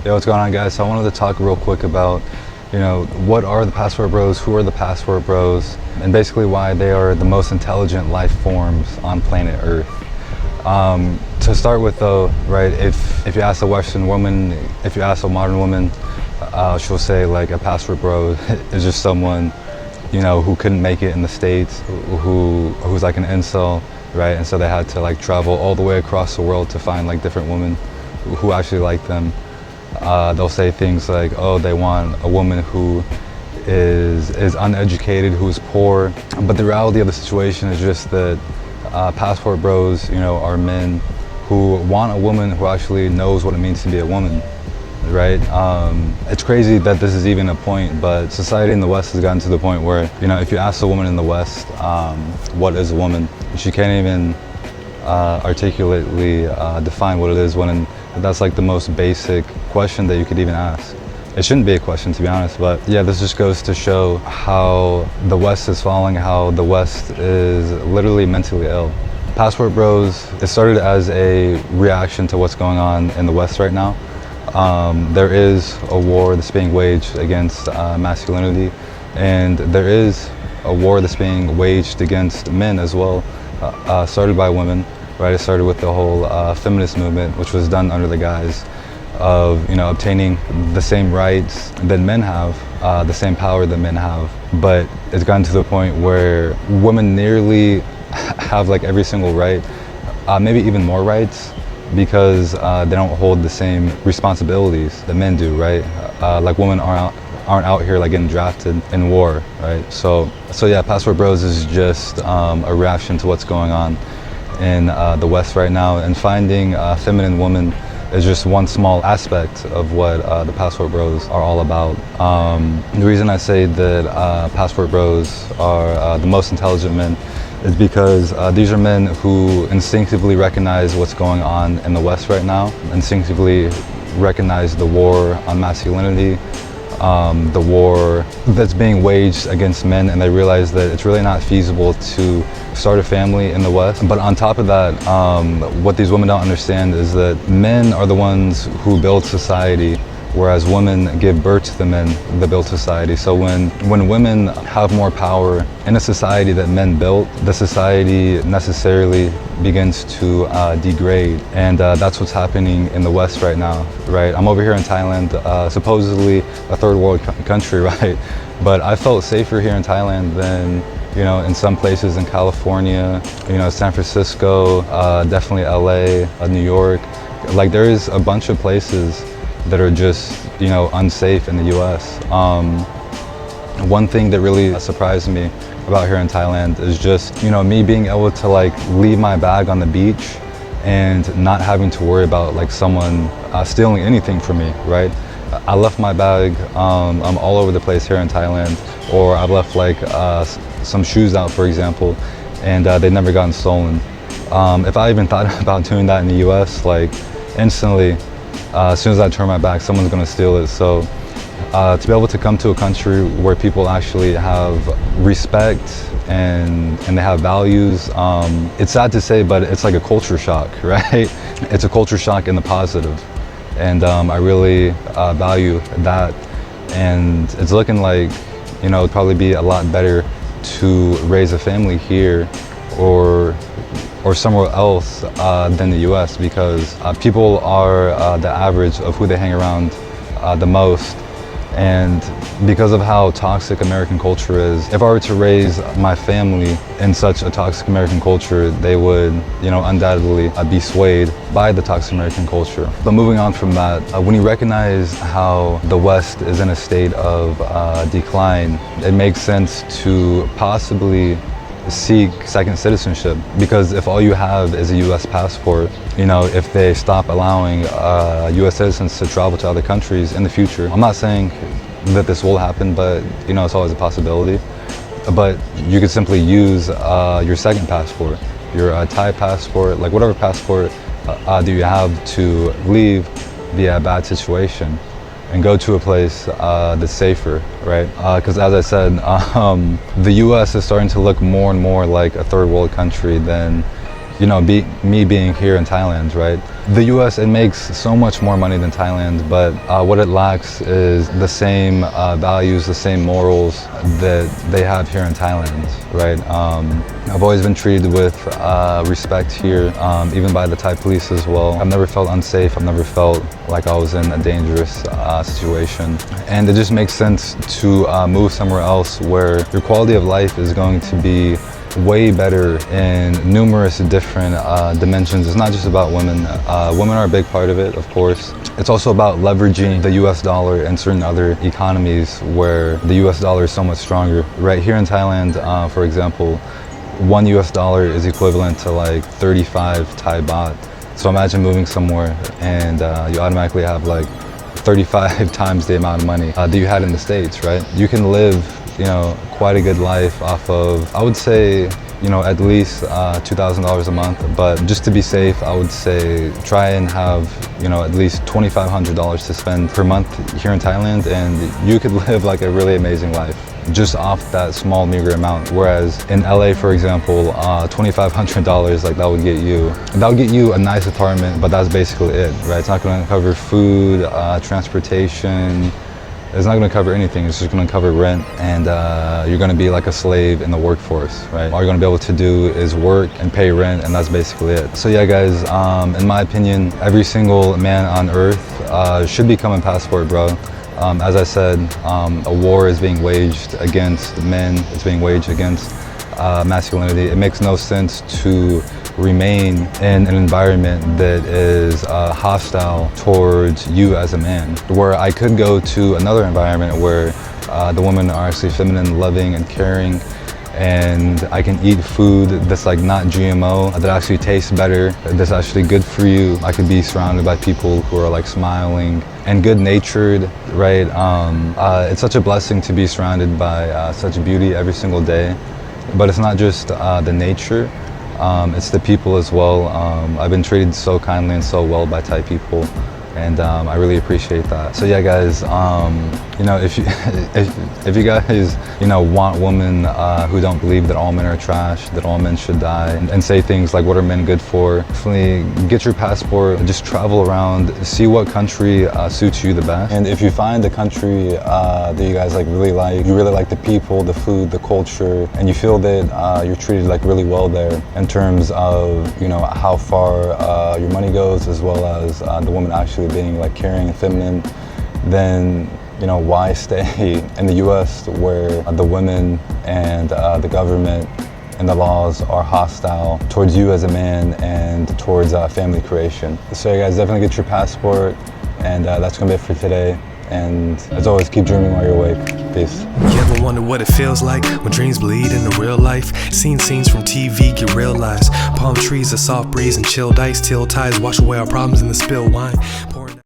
Yo, what's going on, guys? So I wanted to talk real quick about, what are the passport bros, who are the passport bros, and basically why they are the most intelligent life forms on planet Earth. To start with, though, right, if you ask a Western woman, if you ask a modern woman, she'll say like a passport bro is just someone, who couldn't make it in the States, who's like an incel, right? And so they had to like travel all the way across the world to find like different women who actually like them. They'll say things like, oh, they want a woman who is uneducated, who's poor. But the reality of the situation is just that passport bros, are men who want a woman who actually knows what it means to be a woman, right? It's crazy that this is even a point, but society in the West has gotten to the point where, if you ask a woman in the West, what is a woman, she can't even articulately define what it is when that's like the most basic question that you could even ask. It shouldn't be a question, to be honest, but yeah, this just goes to show how the West is falling, how the West is literally mentally ill. Passport bros, it started as a reaction to what's going on in the West right now. There is a war that's being waged against masculinity, and there is a war that's being waged against men as well, started by women. Right, it started with the whole feminist movement, which was done under the guise of, obtaining the same rights that men have, the same power that men have. But it's gotten to the point where women nearly have like every single right, maybe even more rights, because they don't hold the same responsibilities that men do, right? Like women aren't out here like getting drafted in war, right? So yeah, passport bros is just a reaction to what's going on in the West right now, and finding a feminine woman is just one small aspect of what the passport bros are all about. The reason I say that passport bros are the most intelligent men is because these are men who instinctively recognize what's going on in the West right now, instinctively recognize the war on masculinity, the war that's being waged against men, and they realize that it's really not feasible to start a family in the West. But on top of that, what these women don't understand is that men are the ones who build society, whereas women give birth to the men that build society. So when women have more power in a society that men built, the society necessarily begins to degrade. And that's what's happening in the West right now, right? I'm over here in Thailand, supposedly a third world country, right? But I felt safer here in Thailand than, in some places in California, San Francisco, definitely LA, New York. Like there is a bunch of places that are just, unsafe in the US. One thing that really surprised me about here in Thailand is just, me being able to like leave my bag on the beach and not having to worry about like someone stealing anything from me, right? I left my bag, I'm all over the place here in Thailand, or I've left like some shoes out, for example, and they've never gotten stolen. If I even thought about doing that in the US, like instantly, as soon as I turn my back, someone's gonna steal it. So to be able to come to a country where people actually have respect and they have values, it's sad to say, but it's like a culture shock, right? It's a culture shock in the positive. And I really value that. And it's looking like, it'd probably be a lot better to raise a family here or somewhere else than the US, because people are the average of who they hang around the most. And because of how toxic American culture is, if I were to raise my family in such a toxic American culture, they would, undoubtedly be swayed by the toxic American culture. But moving on from that, when you recognize how the West is in a state of decline, it makes sense to possibly seek second citizenship, because if all you have is a US passport, if they stop allowing US citizens to travel to other countries in the future, I'm not saying that this will happen, but it's always a possibility. But you could simply use your second passport, your Thai passport, like whatever passport do you have to leave the bad situation and go to a place that's safer, right? Because as I said, the US is starting to look more and more like a third world country than you know, me being here in Thailand, right? The US, it makes so much more money than Thailand, but what it lacks is the same values, the same morals that they have here in Thailand, right? I've always been treated with respect here, even by the Thai police as well. I've never felt unsafe. I've never felt like I was in a dangerous situation. And it just makes sense to move somewhere else where your quality of life is going to be way better in numerous different dimensions. It's not just about women. Women are a big part of it, of course. It's also about leveraging the US dollar and certain other economies where the US dollar is so much stronger. Right here in Thailand, for example, $1 is equivalent to like 35 Thai baht. So imagine moving somewhere and you automatically have like 35 times the amount of money that you had in the States, right? You can live, you know, quite a good life off of, I would say, you know, at least $2,000 a month. But just to be safe, I would say try and have, you know, at least $2,500 to spend per month here in Thailand, and you could live like a really amazing life just off that small meager amount. Whereas in LA, for example, $2,500, like that would get you a nice apartment, but that's basically it, right? It's not going to cover food, transportation. It's not going to cover anything. It's just going to cover rent, and you're going to be like a slave in the workforce, right? All you're going to be able to do is work and pay rent, and that's basically it. So yeah, guys, in my opinion, every single man on earth should become a passport, bro. As I said, a war is being waged against men. It's being waged against masculinity. It makes no sense to remain in an environment that is hostile towards you as a man, where I could go to another environment where the women are actually feminine, loving, and caring, and I can eat food that's like not GMO, that actually tastes better, that's actually good for you. I could be surrounded by people who are like smiling and good-natured, right? It's such a blessing to be surrounded by such beauty every single day. But it's not just the nature, it's the people as well. I've been treated so kindly and so well by Thai people, and I really appreciate that. So yeah, guys, you know, if you guys, you know, want women who don't believe that all men are trash, that all men should die, and say things like, what are men good for? Definitely get your passport, just travel around, see what country suits you the best. And if you find a country that you guys like, you really like the people, the food, the culture, and you feel that you're treated like really well there in terms of, you know, how far your money goes, as well as the woman actually being like caring and feminine, then, you know, why stay in the US where the women and the government and the laws are hostile towards you as a man and towards family creation? So yeah, guys, definitely get your passport, and that's gonna be it for today. And as always, keep dreaming while you're awake. Peace. You ever wonder what it feels like when dreams bleed into real life? Seeing scenes from TV get realized. Palm trees, a soft breeze, and chilled ice till tides wash away our problems in the spilled wine.